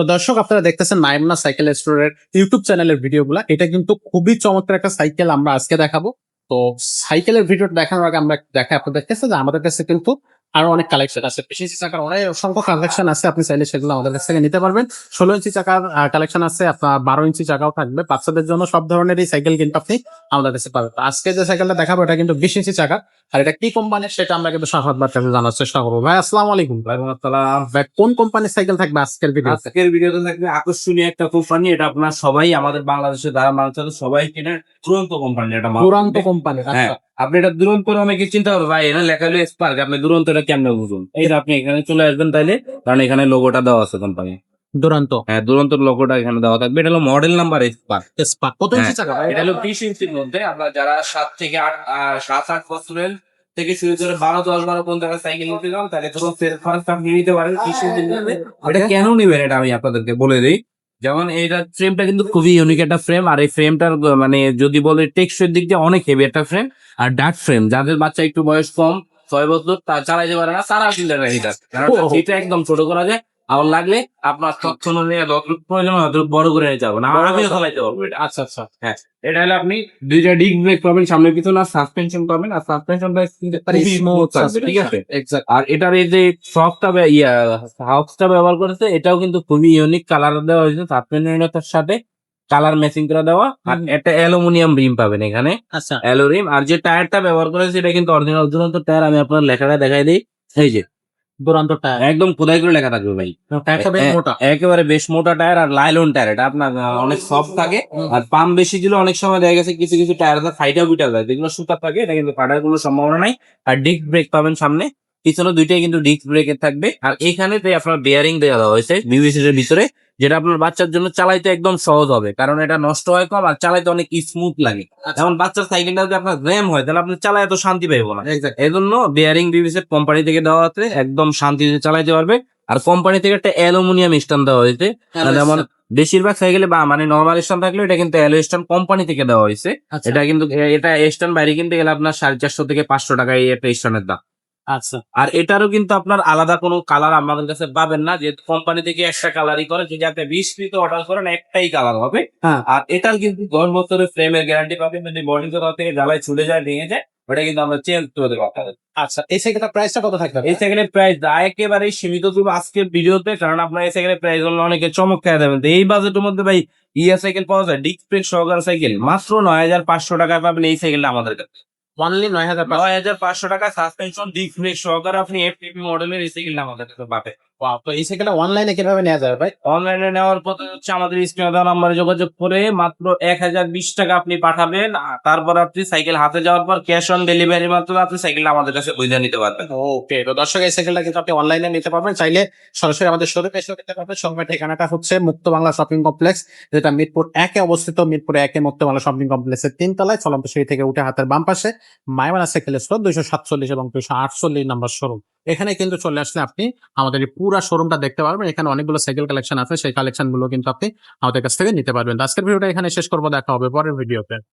তো দর্শক আপনারা দেখতেছেন মাইমুনা সাইকেল স্টোরের ইউটিউব চ্যানেলের ভিডিওগুলা। এটা কিন্তু খুবই চমৎকার একটা সাইকেল আমরা আজকে দেখাবো। তো সাইকেলের ভিডিওটা দেখানোর আগে আমরা দেখাই আপনাদের কাছে যে আমাদের কাছে কিন্তু আরো অনেক কালেকশন আছে। 20 ইঞ্চি চাকার অনেক অসংখ্য কালেকশন আছে, আপনি চাইলে সেগুলো আমাদের কাছ থেকে নিতে পারবেন। 16 ইঞ্চি চাকার কালেকশন আছে, আপনার 12 ইঞ্চি চাকাও থাকবে। বাচ্চাদের জন্য সব ধরনেরই সাইকেল কিন্তু আপনি আমাদের কাছে পাবেন। তো আজকে যে সাইকেলটা দেখাবো এটা কিন্তু 20 ইঞ্চি চাকা, আর এটা কি কোম্পানির সেটা আমরা কিন্তু শাহাদ ভাইয়ের কাছে জানার চেষ্টা করবো। ভাই আসসালামু আলাইকুম। ভাই কোন কোম্পানির সাইকেল থাকবে আজকের ভিডিও? আজকের ভিডিওতে থাকবে আকর্ষণীয় একটা কোম্পানি, এটা আপনার সবাই আমাদের বাংলাদেশে যারা মানুষ আছে সবাই কেনে, দুরন্ত কোম্পানি। এটা দুরান্ত কোম্পানি। হ্যাঁ, আপনি এটা দুরন্ত অনেকে চিন্তা করবেন ভাই এটা লেখা হলো স্পার্ক, আপনি দুরন্ত এটা কেমনে বুঝুন? এইটা আপনি এখানে চলে আসবেন তাইলে, কারণ এখানে লোগোটা দেওয়া আছে কোম্পানি। দুরান্ত, হ্যাঁ, দুরন্তর লোগোটা এখানে দেওয়া থাকবে। এটা হলো মডেল নাম্বার স্পার্ক। স্পার্ক কত ইঞ্চি চাকা ভাই? এটা হলো 20 ইঞ্চির মধ্যে। আপনার যারা 7 থেকে 8 7-8 বছরের থেকে শুরু করে 12-10-12 পর্যন্ত সাইকেল নিতে চান তাহলে ধরুন ফার্স্ট আপনি নিতে পারেন 20 ইঞ্চির মধ্যে। এটা কেন নিবেন এটা আমি আপনাদেরকে বলে দিই। যেমন এইটা ফ্রেমটা কিন্তু খুবই ইউনিক একটা ফ্রেম, আর এই ফ্রেমটার মানে যদি বলে টেক্সচার দিক দিয়ে অনেক হেভি একটা ফ্রেম। আর ডার্ক ফ্রেম, যাদের বাচ্চা একটু বয়স কম 6 বছর তা চালাইতে পারে না, তারা কিনতে পারে এটা, কারণ এটা একদম ছোট করা যায়। আর লাগলে আপনার তথ্য নিয়ে যতটুকু প্রয়োজন যতটুকু বড় করে নিতে হবে না, আমিও চালাইতে পারবো এটা। আচ্ছা আচ্ছা, হ্যাঁ, এটা হলে আপনি দুইটা ডিস্ক ব্রেক পাবেন সামনে পিছনে, আর সাসপেনশন পাবেন। আর সাসপেনশনটা খুবই স্মুথ আছে, ঠিক আছে। এক্সাক্ট। আর এটার এই যে ফ্রকটা হাউসটা ব্যবহার করেছে, এটাও কিন্তু খুবই ইউনিক কালার দেওয়া হয়েছে সাসপেনশনের সাথে, কালার ম্যাচিং করে দেওয়া। আর একটা অ্যালুমিনিয়াম রিম পাবেন এখানে, আচ্ছা, অ্যালো রিম। আর যে টায়ারটা ব্যবহার করেছে এটা কিন্তু অরিজিনাল দুরন্ত টায়ার। আমি আপনার লেখাটা দেখাই দিই, এই যে দুরান্ত টায়ার, একদম খোদাই করে লেখা থাকবে ভাই। টায়ারটা বেশ মোটা। একেবারে বেশ মোটা টায়ার, আর লাইলন টায়ার। এটা আপনার অনেক সফট থাকে। আর পাম্প বেশি দিলে অনেক সময় দেখা গেছে কিছু কিছু টায়ার ফাইটা বুইটা যায়, যেগুলো সুতার থাকে। এটা কিন্তু ফাটার কোনো সম্ভাবনা নাই। আর ডিস্ক ব্রেক পাবেন সামনে পিছনে দুইটাই কিন্তু ডিস্ক ব্রেকের থাকবে। আর এখানে আপনার বেয়ারিং দেওয়া হয়েছে বিভিসির ভিতরে, যেটা আপনার বাচ্চার জন্য চালাইতে একদম সহজ হবে, কারণ এটা নষ্ট হয় কম আর চালাইতে অনেক স্মুথ লাগে। যেমন বাচ্চার সাইকেলটা যদি আপনার র্যাম হয় তাহলে আপনি চালায় এত শান্তি পাইবো না। এই জন্য বেয়ারিং বিভিসির কোম্পানি থেকে দেওয়া আছে, একদম শান্তিতে চালাইতে পারবে। আর কোম্পানি থেকে একটা অ্যালুমিনিয়াম স্ট্যান্ড দেওয়া হয়েছে। যেমন বেশিরভাগ সাইকেলে বা মানে নর্মাল স্ট্যান্ড থাকলে এটা কিন্তু অ্যালো স্ট্যান্ড কোম্পানি থেকে দেওয়া হয়েছে। এটা কিন্তু এটা স্ট্যান্ড বাইরে কিনতে গেলে আপনার 450 থেকে 500 টাকা এই একটা স্ট্যান্ডের দাম। আচ্ছা, আর এটারও কিন্তু আপনার আলাদা কোনো কালার আমাদের কাছে পাবেন না, যে কোম্পানি থেকে একটা কালারই করে। যদি আপনি 20 পিস অর্ডার করেন একটাই কালার হবে। হ্যাঁ। আর এটার কিন্তু 10 বছরের ফ্রেমের গ্যারান্টি পাবেন। যদি বডি কোথাও থেকে জ্বালায় ছুটে যায় ভেঙে যায়, ওটা কিন্তু আমরা চেঞ্জ করে দেবো আপনাদের। আচ্ছা, এই সাইকেলটার প্রাইসটা কত থাকবে? এই সাইকেলের প্রাইস একেবারেই সীমিত দিব আজকের ভিডিওতে, কারণ আপনার এই সাইকেলের প্রাইস হলো অনেকে চমক খেয়ে দেবেন। এই বাজেটের মধ্যে ভাই সাইকেল পাওয়া যায়, ডিস্ক ব্রেক সহকারে সাইকেল মাত্র 9,500 টাকায় পাবেন এই সাইকেলটা আমাদের কাছে। অনলি 9,500 টাকা সাসপেনশন ডিস্ক ব্রেক সহকারে আপনি এফটিপি মডেলের এই সাইকেলটা আমাদের কাছে পাবেন। ওয়াও! তো এই সাইকেলটা অনলাইনে কিভাবে নেওয়া যাবে ভাই? অনলাইনে নেওয়ার পথে হচ্ছে আমাদের স্ক্রিনে দেওয়া নাম্বারে যোগাযোগ করে মাত্র 1020 টাকা আপনি পাঠাবেন। তারপর আপনি সাইকেল হাতে যাওয়ার পর ক্যাশ অন ডেলিভারির মাধ্যমে আপনি সাইকেলটা আমাদের কাছে বুঝে নিতে পারবেন। ওকে, তো দর্শক এই সাইকেলটা কিন্তু আপনি অনলাইনে নিতে পারবেন, চাইলে সরাসরি আমাদের শোরুমে এসেও নিতে পারবেন। শোরুমের ঠিকানাটা হচ্ছে মুক্ত বাংলা শপিং কমপ্লেক্স, যেটা মিরপুর 1 এ অবস্থিত। মিরপুর 1 এ মুক্ত বাংলা শপিং কমপ্লেক্সের 3 তলায় চলন্ত সিঁড়ি থেকে উঠে হাতের বাম পাশে মাইমানা সাইকেল স্টোর 247 এবং 248 নম্বর শোরুম। এখানে কিন্তু চলে আসলে আপনি আমাদের এই পুরা শোরুমটা দেখতে পারবেন। এখানে অনেকগুলো সাইকেল কালেকশন আছে, সেই কালেকশন গুলো কিন্তু আপনি আমাদের কাছ থেকে নিতে পারবেন। তো আজকের ভিডিওটা এখানে শেষ করবো, দেখা হবে পরের ভিডিওতে।